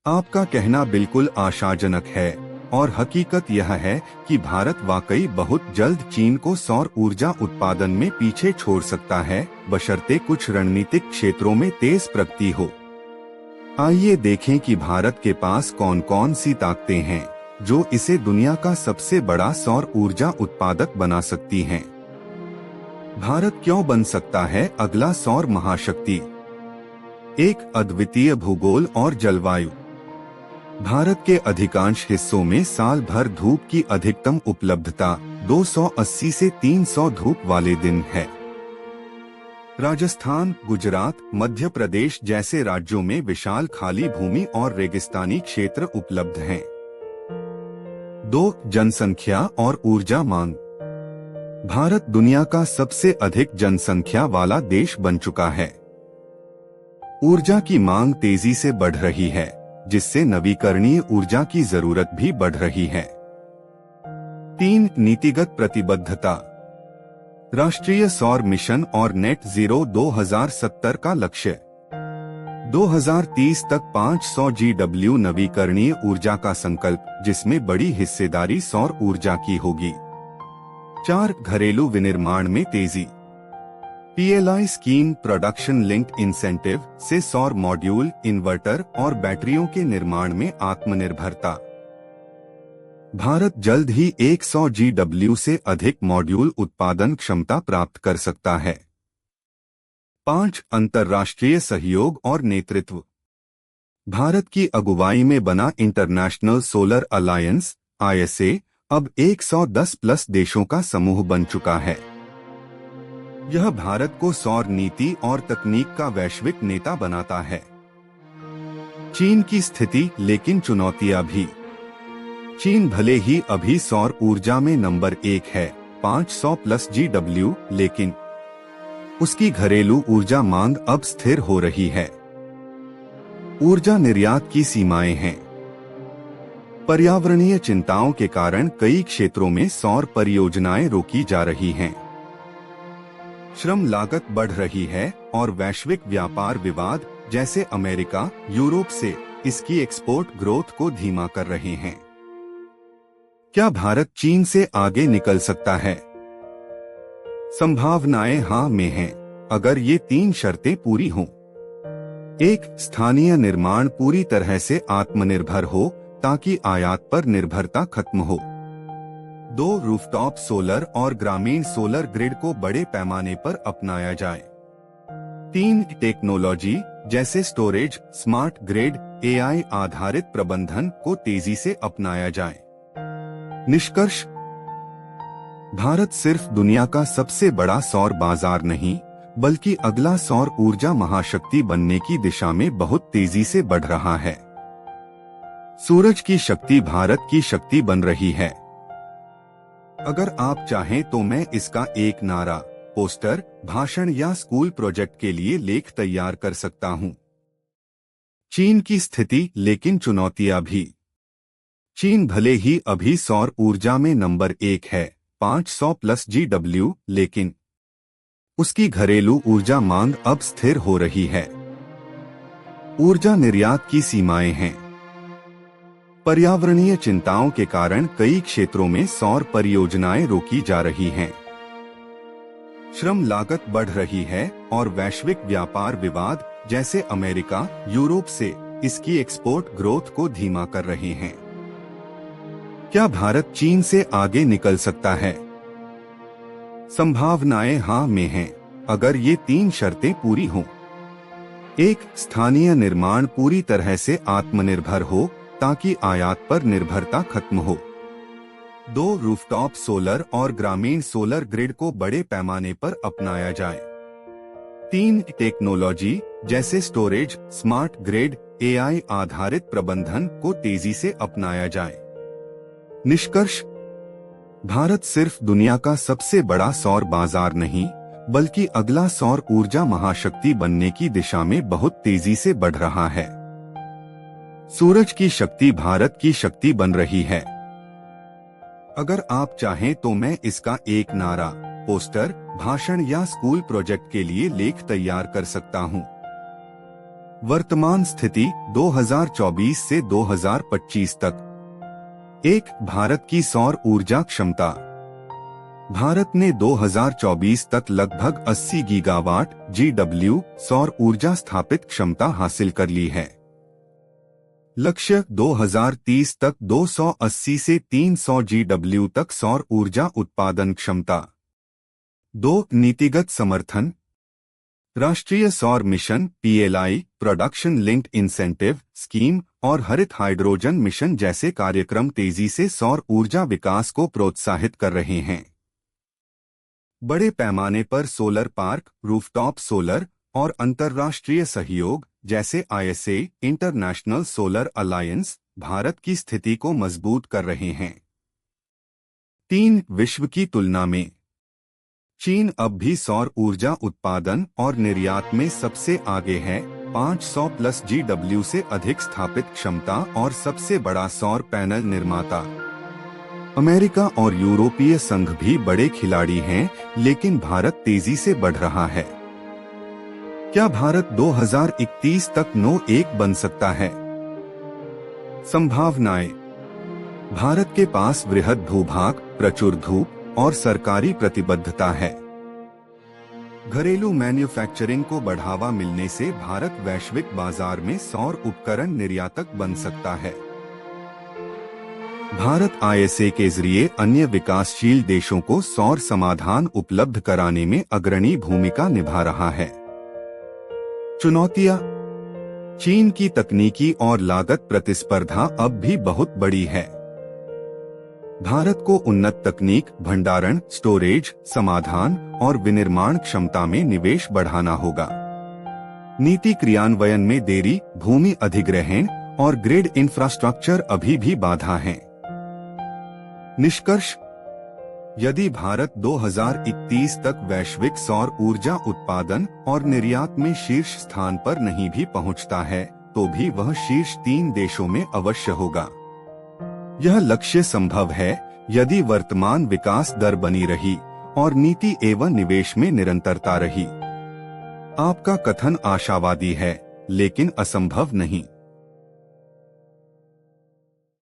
आपका कहना बिल्कुल आशाजनक है और हकीकत यह है कि भारत वाकई बहुत जल्द चीन को सौर ऊर्जा उत्पादन में पीछे छोड़ सकता है, बशर्ते कुछ रणनीतिक क्षेत्रों में तेज प्रगति हो। आइए देखें कि भारत के पास कौन कौन सी ताकतें हैं जो इसे दुनिया का सबसे बड़ा सौर ऊर्जा उत्पादक बना सकती हैं। भारत क्यों बन सकता है अगला सौर महाशक्ति? एक, अद्वितीय भूगोल और जलवायु। भारत के अधिकांश हिस्सों में साल भर धूप की अधिकतम उपलब्धता 280 से 300 धूप वाले दिन है। राजस्थान, गुजरात, मध्य प्रदेश जैसे राज्यों में विशाल खाली भूमि और रेगिस्तानी क्षेत्र उपलब्ध हैं। 2, जनसंख्या और ऊर्जा मांग। भारत दुनिया का सबसे अधिक जनसंख्या वाला देश बन चुका है। ऊर्जा की मांग तेजी से बढ़ रही है, जिससे नवीकरणीय ऊर्जा की जरूरत भी बढ़ रही है। 3, नीतिगत प्रतिबद्धता। राष्ट्रीय सौर मिशन और नेट जीरो 2070 का लक्ष्य 2030 तक 500 GW नवीकरणीय ऊर्जा का संकल्प, जिसमें बड़ी हिस्सेदारी सौर ऊर्जा की होगी। 4, घरेलू विनिर्माण में तेजी। PLI scheme, production linked incentive से सौर मॉड्यूल, इन्वर्टर और बैटरियों के निर्माण में आत्मनिर्भरता। भारत जल्द ही 100 GW से अधिक मॉड्यूल उत्पादन क्षमता प्राप्त कर सकता है। 5, अंतर्राष्ट्रीय सहयोग और नेतृत्व। भारत की अगुवाई में बना इंटरनेशनल सोलर अलायंस ISA अब 110+ देशों का समूह बन चुका है। यह भारत को सौर नीति और तकनीक का वैश्विक नेता बनाता है। चीन की स्थिति, लेकिन चुनौतियां भी। चीन भले ही अभी सौर ऊर्जा में नंबर 1 है, 500+ GW, लेकिन उसकी घरेलू ऊर्जा मांग अब स्थिर हो रही है। ऊर्जा निर्यात की सीमाएं हैं। पर्यावरणीय चिंताओं के कारण कई क्षेत्रों में सौर परियोजनाएं रोकी जा रही हैं। श्रम लागत बढ़ रही है और वैश्विक व्यापार विवाद जैसे अमेरिका, यूरोप से इसकी एक्सपोर्ट ग्रोथ को धीमा कर रहे हैं। क्या भारत चीन से आगे निकल सकता है? संभावनाएं हाँ में हैं, अगर ये 3 शर्तें पूरी हों। 1, स्थानीय निर्माण पूरी तरह से आत्मनिर्भर हो ताकि आयात पर निर्भरता खत्म हो। 2, रूफटॉप सोलर और ग्रामीण सोलर ग्रिड को बड़े पैमाने पर अपनाया जाए। 3, टेक्नोलॉजी जैसे स्टोरेज, स्मार्ट ग्रिड, AI आधारित प्रबंधन को तेजी से अपनाया जाए। निष्कर्ष, भारत सिर्फ दुनिया का सबसे बड़ा सौर बाजार नहीं, बल्कि अगला सौर ऊर्जा महाशक्ति बनने की दिशा में बहुत तेजी से बढ़ रहा है। सूरज की शक्ति भारत की शक्ति बन रही है। अगर आप चाहें तो मैं इसका एक नारा, पोस्टर, भाषण या स्कूल प्रोजेक्ट के लिए लेख तैयार कर सकता हूं। चीन की स्थिति, लेकिन चुनौतियां भी। चीन भले ही अभी सौर ऊर्जा में नंबर 1 है, 500+ GW, लेकिन उसकी घरेलू ऊर्जा मांग अब स्थिर हो रही है। ऊर्जा निर्यात की सीमाएं हैं। पर्यावरणीय चिंताओं के कारण कई क्षेत्रों में सौर परियोजनाएं रोकी जा रही हैं। श्रम लागत बढ़ रही है और वैश्विक व्यापार विवाद जैसे अमेरिका, यूरोप से इसकी एक्सपोर्ट ग्रोथ को धीमा कर रहे हैं। क्या भारत चीन से आगे निकल सकता है? संभावनाएं हाँ में हैं, अगर ये 3 शर्तें पूरी हों। 1, स्थानीय निर्माण पूरी तरह से आत्मनिर्भर हो ताकि आयात पर निर्भरता खत्म हो। 2, रूफटॉप सोलर और ग्रामीण सोलर ग्रिड को बड़े पैमाने पर अपनाया जाए। 3, टेक्नोलॉजी जैसे स्टोरेज, स्मार्ट ग्रिड, AI आधारित प्रबंधन को तेजी से अपनाया जाए। निष्कर्ष, भारत सिर्फ दुनिया का सबसे बड़ा सौर बाजार नहीं, बल्कि अगला सौर ऊर्जा महाशक्ति बनने की दिशा में बहुत तेजी से बढ़ रहा है। सूरज की शक्ति भारत की शक्ति बन रही है। अगर आप चाहें तो मैं इसका एक नारा, पोस्टर, भाषण या स्कूल प्रोजेक्ट के लिए लेख तैयार कर सकता हूं। वर्तमान स्थिति 2024 से 2025 तक। एक, भारत की सौर ऊर्जा क्षमता। भारत ने 2024 तक लगभग 80 गीगावाट GW सौर ऊर्जा स्थापित क्षमता हासिल कर ली है। लक्ष्य 2030 तक 280 से 300 GW तक सौर ऊर्जा उत्पादन क्षमता। 2, नीतिगत समर्थन। राष्ट्रीय सौर mission PLI, production linked incentive scheme और हरित हाइड्रोजन मिशन जैसे कार्यक्रम तेजी से सौर ऊर्जा विकास को प्रोत्साहित कर रहे हैं। बड़े पैमाने पर सोलर पार्क, रूफटॉप सोलर और अंतर्राष्ट्रीय सहयोग जैसे ISA international solar alliance Bharat की स्थिति को मजबूत कर रहे हैं। 3, विश्व की तुलना में चीन अब भी सौर ऊर्जा उत्पादन और निर्यात में सबसे आगे है। 500 प्लस GW से अधिक स्थापित क्षमता और सबसे बड़ा सौर पैनल निर्माता। अमेरिका और यूरोपीय संघ भी बड़े खिलाड़ी हैं, लेकिन भारत तेजी से बढ़ रहा है। क्या भारत 2031 तक नो 1 बन सकता है? संभावनाएं। भारत के पास वृहद भूभाग, प्रचुर धूप और सरकारी प्रतिबद्धता है। घरेलू मैन्युफैक्चरिंग को बढ़ावा मिलने से भारत वैश्विक बाजार में सौर उपकरण निर्यातक बन सकता है। भारत ISA के जरिए अन्य विकासशील देशों को सौर समाधान उपलब्ध कराने में अग्रणी भूमिका निभा रहा है। चुनौतियां। चीन की तकनीकी और लागत प्रतिस्पर्धा अब भी बहुत बड़ी है। भारत को उन्नत तकनीक, भंडारण, स्टोरेज, समाधान और विनिर्माण क्षमता में निवेश बढ़ाना होगा। नीति क्रियान्वयन में देरी, भूमि अधिग्रहण और ग्रिड इंफ्रास्ट्रक्चर अभी भी बाधा हैं। निष्कर्ष। यदि भारत 2031 तक वैश्विक सौर ऊर्जा उत्पादन और निर्यात में शीर्ष स्थान पर नहीं भी पहुंचता है, तो भी वह शीर्ष 3 देशों में अवश्य होगा। यह लक्ष्य संभव है यदि वर्तमान विकास दर बनी रही और नीति एवं निवेश में निरंतरता रही। आपका कथन आशावादी है, लेकिन असंभव नहीं।